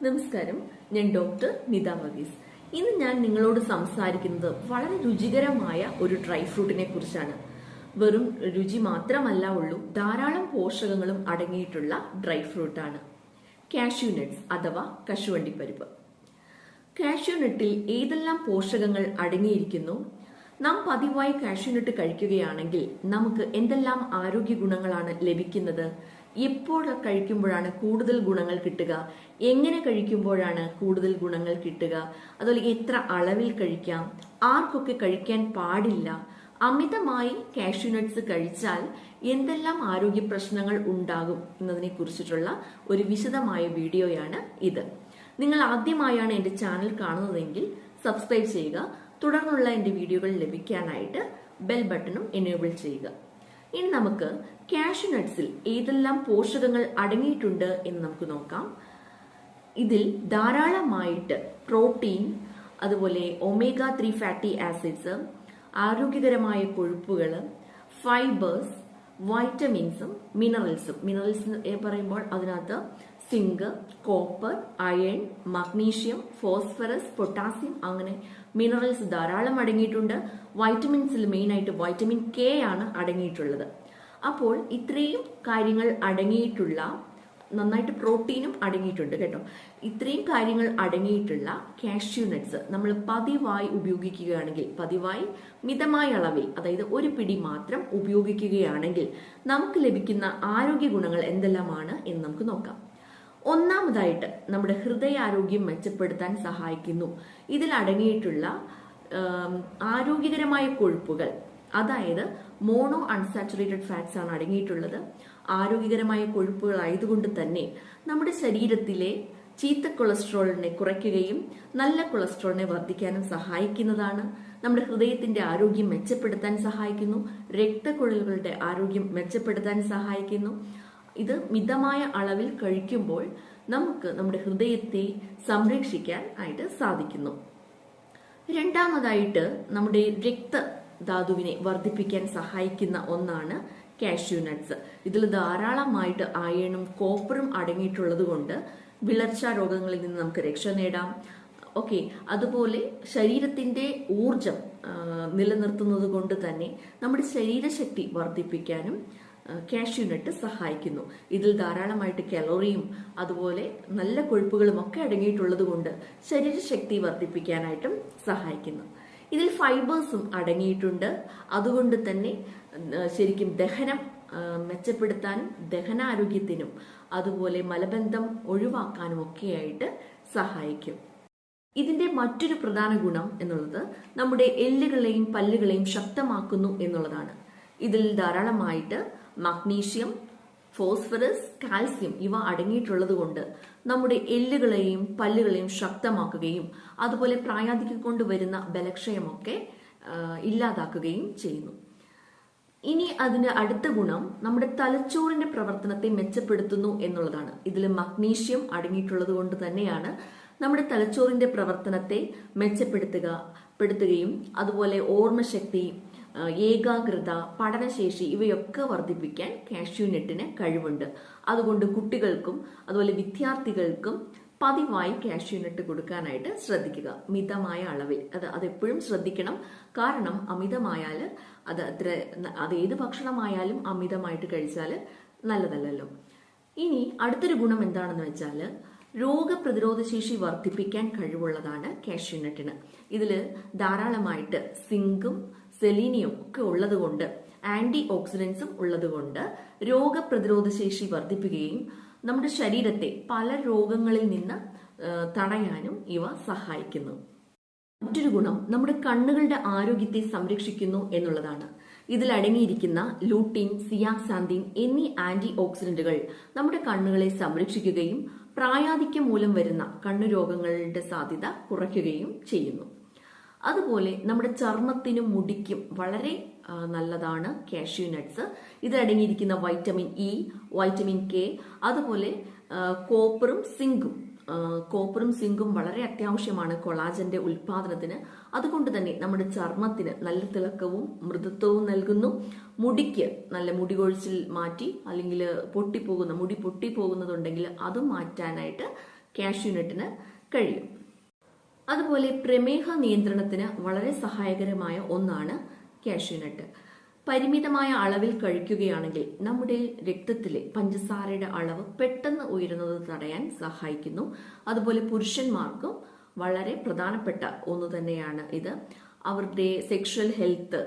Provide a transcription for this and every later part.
നമസ്കാരം, ഞാൻ ഡോക്ടർ നിത വർഗീസ്. ഇന്ന് ഞാൻ നിങ്ങളോട് സംസാരിക്കുന്നത് വളരെ രുചികരമായ ഒരു ഡ്രൈ ഫ്രൂട്ടിനെ കുറിച്ചാണ്. വെറും രുചി മാത്രമല്ല ഉള്ളൂ, ധാരാളം പോഷകങ്ങളും അടങ്ങിയിട്ടുള്ള ഡ്രൈ ഫ്രൂട്ടാണ് കാഷ്യൂ നട്ട്സ് അഥവാ കശുവണ്ടിപ്പരിപ്പ്. കാഷ്യൂ നട്ടിൽ ഏതെല്ലാം പോഷകങ്ങൾ അടങ്ങിയിരിക്കുന്നു? നാം പതിവായി കാഷ്യൂ നട്ട് കഴിക്കുകയാണെങ്കിൽ നമുക്ക് എന്തെല്ലാം ആരോഗ്യ ഗുണങ്ങളാണ് ലഭിക്കുന്നത്? എപ്പോൾ കഴിക്കുമ്പോഴാണ് കൂടുതൽ ഗുണങ്ങൾ കിട്ടുക? എങ്ങനെ കഴിക്കുമ്പോഴാണ് കൂടുതൽ ഗുണങ്ങൾ കിട്ടുക? അതുപോലെ എത്ര അളവിൽ കഴിക്കാം? ആർക്കൊക്കെ കഴിക്കാൻ പാടില്ല? അമിതമായി കാഷ്യൂ നട്ട്സ് കഴിച്ചാൽ എന്തെല്ലാം ആരോഗ്യ പ്രശ്നങ്ങൾ ഉണ്ടാകും എന്നതിനെ കുറിച്ചിട്ടുള്ള ഒരു വിശദമായ വീഡിയോയാണ് ഇത്. നിങ്ങൾ ആദ്യമായാണ് എന്റെ ചാനൽ കാണുന്നതെങ്കിൽ സബ്സ്ക്രൈബ് ചെയ്യുക. തുടർന്നുള്ള എന്റെ വീഡിയോകൾ ലഭിക്കാനായിട്ട് ബെൽ ബട്ടണും എനേബിൾ ചെയ്യുക. ഇനി നമുക്ക് കാഷ്യൂ നട്ട്സിൽ ഏതെല്ലാം പോഷകങ്ങൾ അടങ്ങിയിട്ടുണ്ട് എന്ന് നമുക്ക് നോക്കാം. ഇതിൽ ധാരാളമായിട്ട് പ്രോട്ടീൻ, അതുപോലെ ഒമേഗ 3 ഫാറ്റി ആസിഡ്സ്, ആരോഗ്യകരമായ കൊഴുപ്പുകൾ, ഫൈബേഴ്സ്, വൈറ്റമിൻസും മിനറൽസ് പറയുമ്പോൾ അതിനകത്ത് zinc, copper, iron, magnesium, phosphorus, potassium, അങ്ങനെ മിനറൽസ് ധാരാളം അടങ്ങിയിട്ടുണ്ട്. വൈറ്റമിൻസിൽ മെയിനായിട്ട് വൈറ്റമിൻ കെ ആണ് അടങ്ങിയിട്ടുള്ളത്. അപ്പോൾ ഇത്രയും കാര്യങ്ങൾ അടങ്ങിയിട്ടുള്ള, നന്നായിട്ട് പ്രോട്ടീനും അടങ്ങിയിട്ടുണ്ട് കേട്ടോ. ഇത്രയും കാര്യങ്ങൾ അടങ്ങിയിട്ടുള്ള കാഷ്യൂ നട്ട്സ് നമ്മൾ പതിവായി ഉപയോഗിക്കുകയാണെങ്കിൽ, പതിവായി മിതമായ അളവിൽ, അതായത് ഒരു പിടി മാത്രം ഉപയോഗിക്കുകയാണെങ്കിൽ നമുക്ക് ലഭിക്കുന്ന ആരോഗ്യ ഗുണങ്ങൾ എന്തെല്ലാമാണ് എന്ന് നമുക്ക് നോക്കാം. ഒന്നാമതായിട്ട് നമ്മുടെ ഹൃദയാരോഗ്യം മെച്ചപ്പെടുത്താൻ സഹായിക്കുന്നു. ഇതിൽ അടങ്ങിയിട്ടുള്ള ആരോഗ്യകരമായ കൊഴുപ്പുകൾ, അതായത് മോണോ അൺസാച്ചുറേറ്റഡ് ഫാറ്റ്സ് ആണ് അടങ്ങിയിട്ടുള്ളത്. ആരോഗ്യകരമായ കൊഴുപ്പുകൾ ആയതുകൊണ്ട് തന്നെ നമ്മുടെ ശരീരത്തിലെ ചീത്ത കൊളസ്ട്രോളിനെ കുറയ്ക്കുകയും നല്ല കൊളസ്ട്രോളിനെ വർദ്ധിക്കാനും സഹായിക്കുന്നതാണ്. നമ്മുടെ ഹൃദയത്തിന്റെ ആരോഗ്യം മെച്ചപ്പെടുത്താൻ സഹായിക്കുന്നു. രക്തക്കുഴലുകളുടെ ആരോഗ്യം മെച്ചപ്പെടുത്താൻ സഹായിക്കുന്നു. ഇത് മിതമായ അളവിൽ കഴിക്കുമ്പോൾ നമുക്ക് നമ്മുടെ ഹൃദയത്തെ സംരക്ഷിക്കാൻ ആയിട്ട് സാധിക്കുന്നു. രണ്ടാമതായിട്ട് നമ്മുടെ രക്തധാതുവിനെ വർദ്ധിപ്പിക്കാൻ സഹായിക്കുന്ന ഒന്നാണ് കാഷ്യൂ നട്ട്സ്. ഇതിൽ ധാരാളമായിട്ട് അയണും കോപ്പറും അടങ്ങിയിട്ടുള്ളത് കൊണ്ട് വിളർച്ചാ രോഗങ്ങളിൽ നിന്ന് നമുക്ക് രക്ഷ നേടാം. ഓക്കെ, അതുപോലെ ശരീരത്തിന്റെ ഊർജം നിലനിർത്തുന്നത് കൊണ്ട് തന്നെ നമ്മുടെ ശരീരശക്തി വർദ്ധിപ്പിക്കാനും കാഷ്യൂ നട്ട് സഹായിക്കുന്നു. ഇതിൽ ധാരാളമായിട്ട് കലോറിയും അതുപോലെ നല്ല കൊഴുപ്പുകളും ഒക്കെ അടങ്ങിയിട്ടുള്ളത് കൊണ്ട് ശരീരശക്തി വർദ്ധിപ്പിക്കാനായിട്ടും സഹായിക്കുന്നു. ഇതിൽ ഫൈബേഴ്സും അടങ്ങിയിട്ടുണ്ട്. അതുകൊണ്ട് തന്നെ ശരിക്കും ദഹനം മെച്ചപ്പെടുത്താനും ദഹനാരോഗ്യത്തിനും അതുപോലെ മലബന്ധം ഒഴിവാക്കാനും ഒക്കെയായിട്ട് സഹായിക്കും. ഇതിന്റെ മറ്റൊരു പ്രധാന ഗുണം എന്നുള്ളത് നമ്മുടെ എല്ലുകളെയും പല്ലുകളെയും ശക്തമാക്കുന്നു എന്നുള്ളതാണ്. ഇതിൽ ധാരാളമായിട്ട് മഗ്നീഷ്യം, ഫോസ്ഫറസ്, കാൽസ്യം ഇവ അടങ്ങിയിട്ടുള്ളത് കൊണ്ട് നമ്മുടെ എല്ലുകളെയും പല്ലുകളെയും ശക്തമാക്കുകയും അതുപോലെ പ്രായാധിക്യം കൊണ്ടുവരുന്ന ബലക്ഷയമൊക്കെ ഇല്ലാതാക്കുകയും ചെയ്യുന്നു. ഇനി അതിന്റെ അടുത്ത ഗുണം നമ്മുടെ തലച്ചോറിന്റെ പ്രവർത്തനത്തെ മെച്ചപ്പെടുത്തുന്നു എന്നുള്ളതാണ്. ഇതിൽ മഗ്നീഷ്യം അടങ്ങിയിട്ടുള്ളത് കൊണ്ട് തന്നെയാണ് നമ്മുടെ തലച്ചോറിന്റെ പ്രവർത്തനത്തെ മെച്ചപ്പെടുത്തുകയും അതുപോലെ ഓർമ്മശക്തി, ഏകാഗ്രത, പഠനശേഷി ഇവയൊക്കെ വർദ്ധിപ്പിക്കാൻ കാഷ്യൂ നട്ടിന് കഴിവുണ്ട്. അതുകൊണ്ട് കുട്ടികൾക്കും അതുപോലെ വിദ്യാർത്ഥികൾക്കും പതിവായി കാഷ്യൂ നട്ട് കൊടുക്കാനായിട്ട് ശ്രദ്ധിക്കുക. മിതമായ അളവിൽ, അതെപ്പോഴും ശ്രദ്ധിക്കണം. കാരണം അമിതമായാൽ അത് ഏത് ഭക്ഷണമായാലും അമിതമായിട്ട് കഴിച്ചാൽ നല്ലതല്ലല്ലോ. ഇനി അടുത്തൊരു ഗുണം എന്താണെന്ന് വെച്ചാൽ രോഗപ്രതിരോധ ശേഷി വർദ്ധിപ്പിക്കാൻ കഴിവുള്ളതാണ് കാഷ്യൂ നട്ടിന്. ഇതിൽ ധാരാളമായിട്ട് സിങ്കും സെലീനിയം ഒക്കെ ഉള്ളതുകൊണ്ട്, ആന്റി ഓക്സിഡൻസും ഉള്ളതുകൊണ്ട് രോഗപ്രതിരോധ ശേഷി വർദ്ധിപ്പിക്കുകയും നമ്മുടെ ശരീരത്തെ പല രോഗങ്ങളിൽ നിന്ന് തടയാനും ഇവ സഹായിക്കുന്നു. മറ്റൊരു ഗുണം നമ്മുടെ കണ്ണുകളുടെ ആരോഗ്യത്തെ സംരക്ഷിക്കുന്നു എന്നുള്ളതാണ്. ഇതിൽ അടങ്ങിയിരിക്കുന്ന ലൂട്ടീൻ, സിയാക്സാന്തിൻ എന്നീ ആന്റി ഓക്സിഡന്റുകൾ നമ്മുടെ കണ്ണുകളെ സംരക്ഷിക്കുകയും പ്രായാധിക്യം മൂലം വരുന്ന കണ്ണുരോഗങ്ങളുടെ സാധ്യത കുറയ്ക്കുകയും ചെയ്യുന്നു. അതുപോലെ നമ്മുടെ ചർമ്മത്തിനും മുടിക്കും വളരെ നല്ലതാണ് കാഷ്യൂ നട്ട്സ്. ഇതിലടങ്ങിയിരിക്കുന്ന വൈറ്റമിൻ ഇ, വൈറ്റമിൻ കെ, അതുപോലെ കോപ്പറും സിങ്കും വളരെ അത്യാവശ്യമാണ് കൊളാജന്റെ ഉൽപാദനത്തിന്. അതുകൊണ്ട് തന്നെ നമ്മുടെ ചർമ്മത്തിന് നല്ല തിളക്കവും മൃദുത്വവും നൽകുന്നു. മുടിക്ക് നല്ല മുടി കൊഴിച്ചിൽ മാറ്റി, അല്ലെങ്കിൽ മുടി പൊട്ടിപ്പോകുന്നതുണ്ടെങ്കിൽ അതും മാറ്റാനായിട്ട് കാഷ്യൂനട്ടിന് കഴിയും. അതുപോലെ പ്രമേഹ നിയന്ത്രണത്തിന് വളരെ സഹായകരമായ ഒന്നാണ് കാഷ്യൂനട്ട്. പരിമിതമായ അളവിൽ കഴിക്കുകയാണെങ്കിൽ നമ്മുടെ രക്തത്തിലെ പഞ്ചസാരയുടെ അളവ് പെട്ടെന്ന് ഉയരുന്നത് തടയാൻ സഹായിക്കുന്നു. അതുപോലെ പുരുഷന്മാർക്കും വളരെ പ്രധാനപ്പെട്ട ഒന്ന് തന്നെയാണ് ഇത്. അവരുടെ സെക്ഷൽ ഹെൽത്ത്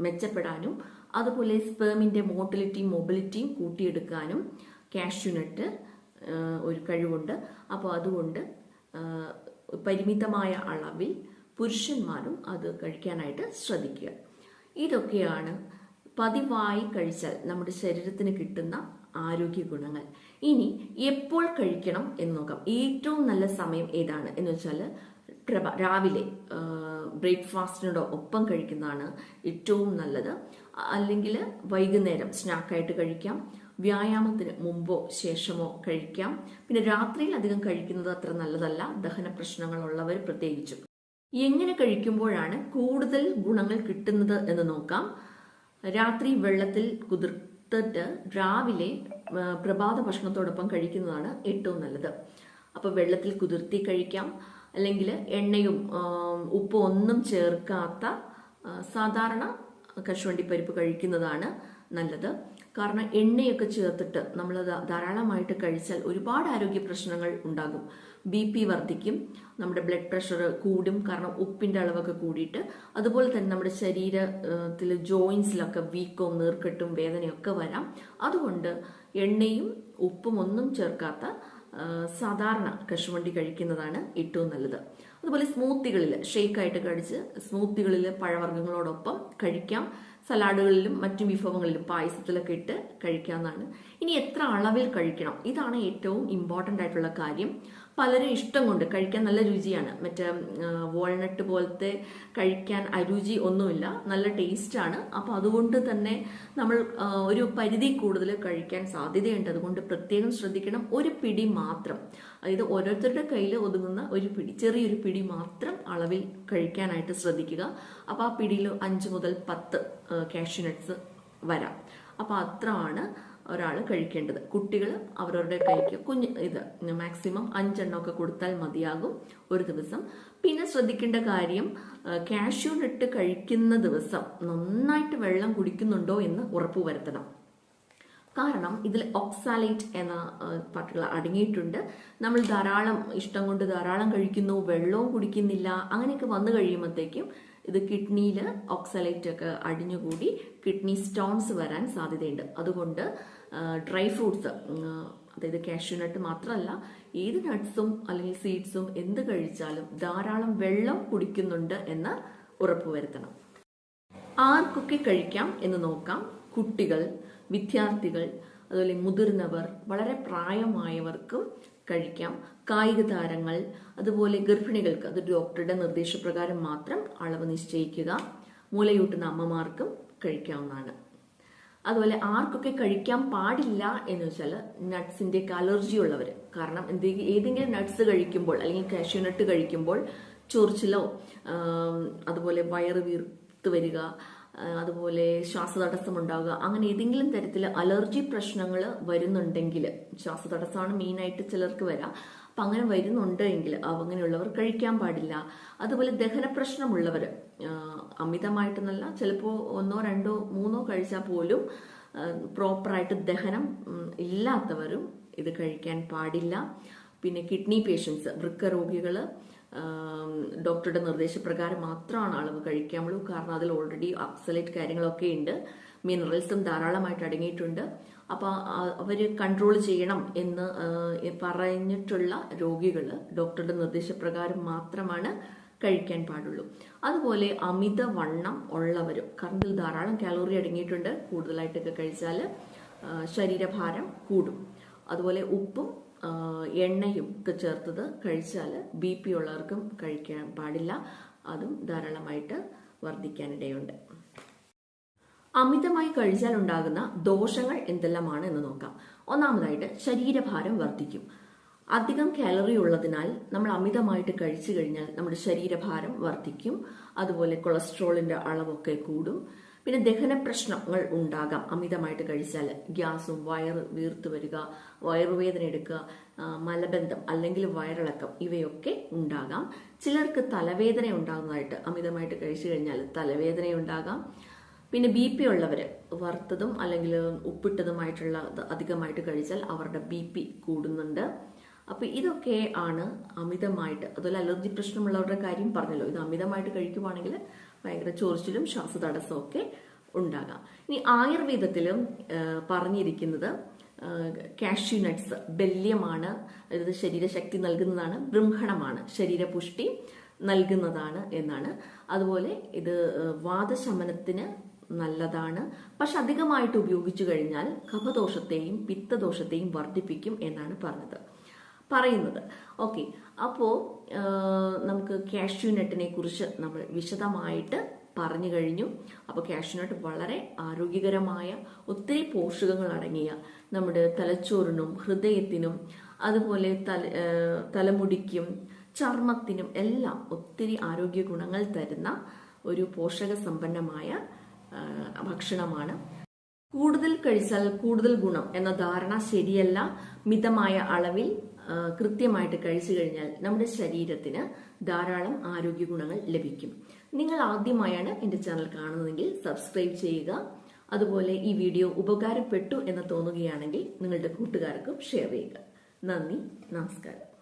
മെച്ചപ്പെടാനും അതുപോലെ സ്പേമിന്റെ മോട്ടിലിറ്റിയും മൊബിലിറ്റിയും കൂട്ടിയെടുക്കാനും കാഷ്യൂനട്ട് ഒരു കഴിവുണ്ട്. അപ്പോൾ അതുകൊണ്ട് പരിമിതമായ അളവിൽ പുരുഷന്മാരും അത് കഴിക്കാനായിട്ട് ശ്രദ്ധിക്കുക. ഇതൊക്കെയാണ് പതിവായി കഴിച്ചാൽ നമ്മുടെ ശരീരത്തിന് കിട്ടുന്ന ആരോഗ്യ ഗുണങ്ങൾ. ഇനി എപ്പോൾ കഴിക്കണം എന്ന് നോക്കാം. ഏറ്റവും നല്ല സമയം ഏതാണ് എന്ന് വെച്ചാൽ രാവിലെ ബ്രേക്ക്ഫാസ്റ്റിനോട് ഒപ്പം കഴിക്കുന്നതാണ് ഏറ്റവും നല്ലത്. അല്ലെങ്കിൽ വൈകുന്നേരം സ്നാക്കായിട്ട് കഴിക്കാം. വ്യായാമത്തിന് മുമ്പോ ശേഷമോ കഴിക്കാം. പിന്നെ രാത്രിയിൽ അധികം കഴിക്കുന്നത് അത്ര നല്ലതല്ല, ദഹന പ്രശ്നങ്ങളുള്ളവർ പ്രത്യേകിച്ചും. എങ്ങനെ കഴിക്കുമ്പോഴാണ് കൂടുതൽ ഗുണങ്ങൾ കിട്ടുന്നത് എന്ന് നോക്കാം. രാത്രി വെള്ളത്തിൽ കുതിർത്തിട്ട് രാവിലെ പ്രഭാത ഭക്ഷണത്തോടൊപ്പം കഴിക്കുന്നതാണ് ഏറ്റവും നല്ലത്. അപ്പോൾ വെള്ളത്തിൽ കുതിർത്തി കഴിക്കാം. അല്ലെങ്കിൽ എണ്ണയും ഉപ്പും ഒന്നും ചേർക്കാത്ത സാധാരണ കശുവണ്ടി പരിപ്പ് കഴിക്കുന്നതാണ് നല്ലത്. കാരണം എണ്ണയൊക്കെ ചേർത്തിട്ട് നമ്മൾ ധാരാളമായിട്ട് കഴിച്ചാൽ ഒരുപാട് ആരോഗ്യ പ്രശ്നങ്ങൾ ഉണ്ടാകും. BP വർദ്ധിക്കും, നമ്മുടെ ബ്ലഡ് പ്രഷർ കൂടും, കാരണം ഉപ്പിന്റെ അളവൊക്കെ കൂടിയിട്ട്. അതുപോലെ തന്നെ നമ്മുടെ ശരീരത്തിൽ ജോയിൻസിലൊക്കെ വീക്കവും നീർക്കെട്ടും വേദനയൊക്കെ വരാം. അതുകൊണ്ട് എണ്ണയും ഉപ്പും ഒന്നും ചേർക്കാത്ത സാധാരണ കശുവണ്ടി കഴിക്കുന്നതാണ് ഏറ്റവും നല്ലത്. അതുപോലെ സ്മൂത്തികളിൽ ഷേക്കായിട്ട് കഴിച്ച് സ്മൂത്തികളിൽ പഴവർഗ്ഗങ്ങളോടൊപ്പം കഴിക്കാം. സലാഡുകളിലും മറ്റു വിഭവങ്ങളിലും പായസത്തിലൊക്കെ ഇട്ട് കഴിക്കാവുന്നതാണ്. ഇനി എത്ര അളവിൽ കഴിക്കണം, ഇതാണ് ഏറ്റവും ഇമ്പോർട്ടൻ്റ് ആയിട്ടുള്ള കാര്യം. പലരും ഇഷ്ടം കൊണ്ട് കഴിക്കാൻ നല്ല രുചിയാണ്. മറ്റേ വാൾനട്ട് പോലത്തെ കഴിക്കാൻ അരുചി ഒന്നുമില്ല, നല്ല ടേസ്റ്റാണ്. അപ്പോൾ അതുകൊണ്ട് തന്നെ നമ്മൾ ഒരു പരിധി കൂടുതൽ കഴിക്കാൻ സാധ്യതയുണ്ട്. അതുകൊണ്ട് പ്രത്യേകം ശ്രദ്ധിക്കണം. ഒരു പിടി മാത്രം, അതായത് ഓരോരുത്തരുടെ കയ്യിൽ ഒതുങ്ങുന്ന ഒരു പിടി, ചെറിയൊരു പിടി മാത്രം അളവിൽ കഴിക്കാനായിട്ട് ശ്രദ്ധിക്കുക. അപ്പോൾ ആ പിടിയിൽ 5 മുതൽ 10 കാഷ്യൂനട്ട്സ് വരാം. അപ്പോൾ അത്രയാണ് ഒരാൾ കഴിക്കേണ്ടത്. കുട്ടികൾ അവരവരുടെ കൈക്ക് ഇത് മാക്സിമം 5 എണ്ണമൊക്കെ കൊടുത്താൽ മതിയാകും ഒരു ദിവസം. പിന്നെ ശ്രദ്ധിക്കേണ്ട കാര്യം, കാഷ്യൂനട്ട് കഴിക്കുന്ന ദിവസം നന്നായിട്ട് വെള്ളം കുടിക്കുന്നുണ്ടോ എന്ന് ഉറപ്പുവരുത്തണം. കാരണം ഇതിൽ ഓക്സാലേറ്റ് എന്ന പാർട്ടികൾ അടങ്ങിയിട്ടുണ്ട്. നമ്മൾ ധാരാളം ഇഷ്ടം കൊണ്ട് ധാരാളം കഴിക്കുന്നു, വെള്ളവും കുടിക്കുന്നില്ല, അങ്ങനെയൊക്കെ വന്നു കഴിയുമ്പോഴത്തേക്കും ഇത് കിഡ്നിയിൽ ഓക്സാലേറ്റ് ഒക്കെ അടിഞ്ഞുകൂടി കിഡ്നി സ്റ്റോൺസ് വരാൻ സാധ്യതയുണ്ട്. അതുകൊണ്ട് ഡ്രൈ ഫ്രൂട്ട്സ്, അതായത് കാഷ്യൂനട്ട് മാത്രമല്ല ഏത് നട്ട്സും അല്ലെങ്കിൽ സീഡ്സും എന്ത് കഴിച്ചാലും ധാരാളം വെള്ളം കുടിക്കുന്നുണ്ട് എന്ന് ഉറപ്പുവരുത്തണം. ആർക്കൊക്കെ കഴിക്കാം എന്ന് നോക്കാം. കുട്ടികൾ, വിദ്യാർത്ഥികൾ, അതുപോലെ മുതിർന്നവർ, വളരെ പ്രായമായവർക്കും കഴിക്കാം. കായിക താരങ്ങൾ, അതുപോലെ ഗർഭിണികൾക്ക് അത് ഡോക്ടറുടെ നിർദ്ദേശപ്രകാരം മാത്രം അളവ് നിശ്ചയിക്കുക. മുലയൂട്ടുന്ന അമ്മമാർക്കും കഴിക്കാവുന്നതാണ്. അതുപോലെ ആർക്കൊക്കെ കഴിക്കാൻ പാടില്ല എന്ന് വെച്ചാൽ നട്ട്സിന്റെ അലർജി ഉള്ളവർ. കാരണം ഏതെങ്കിലും നട്ട്സ് കഴിക്കുമ്പോൾ അല്ലെങ്കിൽ കാഷ്യൂനട്ട് കഴിക്കുമ്പോൾ ചൊറിച്ചിലോ അതുപോലെ വയറ് വീർത്ത് വരിക, അതുപോലെ ശ്വാസതടസ്സം ഉണ്ടാവുക, അങ്ങനെ ഏതെങ്കിലും തരത്തിൽ അലർജി പ്രശ്നങ്ങൾ വരുന്നുണ്ടെങ്കിൽ, ശ്വാസതടസ്സമാണ് മെയിനായിട്ട് ചിലർക്ക് വരാം, അപ്പം അങ്ങനെ വരുന്നുണ്ടെങ്കിൽ അങ്ങനെയുള്ളവർ കഴിക്കാൻ പാടില്ല. അതുപോലെ ദഹന പ്രശ്നമുള്ളവർ, അമിതമായിട്ടെന്നല്ല, ചിലപ്പോൾ 1, 2, 3 കഴിച്ചാൽ പോലും പ്രോപ്പറായിട്ട് ദഹനം ഇല്ലാത്തവരും ഇത് കഴിക്കാൻ പാടില്ല. പിന്നെ കിഡ്നി പേഷ്യൻസ്, വൃക്ക രോഗികൾ, ഡോക്ടറുടെ നിർദ്ദേശപ്രകാരം മാത്രമാണ് അളവ് കഴിക്കാമുള്ളൂ. കാരണം അതിൽ ഓൾറെഡി ഓക്സലേറ്റ് കാര്യങ്ങളൊക്കെ ഉണ്ട്, മിനറൽസും ധാരാളമായിട്ട് അടങ്ങിയിട്ടുണ്ട്. അപ്പോൾ അവർ കൺട്രോൾ ചെയ്യണം എന്ന് പറഞ്ഞിട്ടുള്ള രോഗികൾ ഡോക്ടറുടെ നിർദ്ദേശപ്രകാരം മാത്രമാണ് കഴിക്കാൻ പാടുള്ളൂ. അതുപോലെ അമിതവണ്ണം ഉള്ളവരും, കാരണം ഇതിൽ ധാരാളം കാലോറി അടങ്ങിയിട്ടുണ്ട്, കൂടുതലായിട്ടൊക്കെ കഴിച്ചാൽ ശരീരഭാരം കൂടും. അതുപോലെ ഉപ്പും എണ്ണയും ഒക്കെ ചേർത്തത് കഴിച്ചാൽ BP ഉള്ളവർക്കും കഴിക്കാൻ പാടില്ല, അതും ധാരാളമായിട്ട് വർദ്ധിക്കാനിടയുണ്ട്. അമിതമായി കഴിച്ചാൽ ഉണ്ടാകുന്ന ദോഷങ്ങൾ എന്തെല്ലാമാണ് എന്ന് നോക്കാം. ഒന്നാമതായിട്ട് ശരീരഭാരം വർദ്ധിക്കും. അധികം കാലറി ഉള്ളതിനാൽ നമ്മൾ അമിതമായിട്ട് കഴിച്ചു കഴിഞ്ഞാൽ നമ്മുടെ ശരീരഭാരം വർദ്ധിക്കും. അതുപോലെ കൊളസ്ട്രോളിന്റെ അളവൊക്കെ കൂടും. പിന്നെ ദഹന പ്രശ്നങ്ങൾ ഉണ്ടാകാം അമിതമായിട്ട് കഴിച്ചാൽ. ഗ്യാസും, വയറ് വീർത്തു വരിക, വയറുവേദന എടുക്കുക, മലബന്ധം അല്ലെങ്കിൽ വയറിളക്കം ഇവയൊക്കെ ഉണ്ടാകാം. ചിലർക്ക് തലവേദന ഉണ്ടാകുന്നതായിട്ട് അമിതമായിട്ട് കഴിച്ചു കഴിഞ്ഞാൽ തലവേദന ഉണ്ടാകാം. പിന്നെ BP ഉള്ളവർ വറുത്തതും അല്ലെങ്കിൽ ഉപ്പിട്ടതുമായിട്ടുള്ള അധികമായിട്ട് കഴിച്ചാൽ അവരുടെ BP കൂടുന്നുണ്ട്. അപ്പൊ ഇതൊക്കെ ആണ് അമിതമായിട്ട്. അതുപോലെ അലർജി പ്രശ്നമുള്ളവരുടെ കാര്യം പറഞ്ഞല്ലോ, ഇത് അമിതമായിട്ട് കഴിക്കുവാണെങ്കിൽ ഭയങ്കര ചൊറിച്ചിലും ശ്വാസതടസ്സവും ഒക്കെ ഉണ്ടാകാം. ഇനി ആയുർവേദത്തിലും പറഞ്ഞിരിക്കുന്നത് കാഷ്യൂ നട്ട്സ് ബല്യമാണ്, അതായത് ശരീരശക്തി നൽകുന്നതാണ്, ബൃംഹണമാണ്, ശരീരപുഷ്ടി നൽകുന്നതാണ് എന്നാണ്. അതുപോലെ ഇത് വാതശമനത്തിന് നല്ലതാണ്. പക്ഷെ അധികമായിട്ട് ഉപയോഗിച്ചു കഴിഞ്ഞാൽ കഫദോഷത്തെയും പിത്തദോഷത്തെയും വർദ്ധിപ്പിക്കും എന്നാണ് പറയുന്നത്. ഓക്കെ, അപ്പോൾ നമുക്ക് കാഷ്യൂ നട്ടിനെ കുറിച്ച് നമ്മൾ വിശദമായിട്ട് പറഞ്ഞു കഴിഞ്ഞു. അപ്പോൾ കാഷ്യൂ നട്ട് വളരെ ആരോഗ്യകരമായ ഒത്തിരി പോഷകങ്ങൾ അടങ്ങിയ നമ്മുടെ തലച്ചോറിനും ഹൃദയത്തിനും അതുപോലെ തലമുടിക്കും ചർമ്മത്തിനും എല്ലാം ഒത്തിരി ആരോഗ്യ ഗുണങ്ങൾ തരുന്ന ഒരു പോഷക സമ്പന്നമായ ഭക്ഷണമാണ്. കൂടുതൽ കഴിച്ചാൽ കൂടുതൽ ഗുണം എന്ന ധാരണ ശരിയല്ല. മിതമായ അളവിൽ കൃത്യമായിട്ട് കഴിച്ചു കഴിഞ്ഞാൽ നമ്മുടെ ശരീരത്തിന് ധാരാളം ആരോഗ്യ ഗുണങ്ങൾ ലഭിക്കും. നിങ്ങൾ ആദ്യമായാണ് എൻ്റെ ചാനൽ കാണുന്നതെങ്കിൽ സബ്സ്ക്രൈബ് ചെയ്യുക. അതുപോലെ ഈ വീഡിയോ ഉപകാരപ്പെട്ടു എന്ന് തോന്നുകയാണെങ്കിൽ നിങ്ങളുടെ കൂട്ടുകാർക്കും ഷെയർ ചെയ്യുക. നന്ദി, നമസ്കാരം.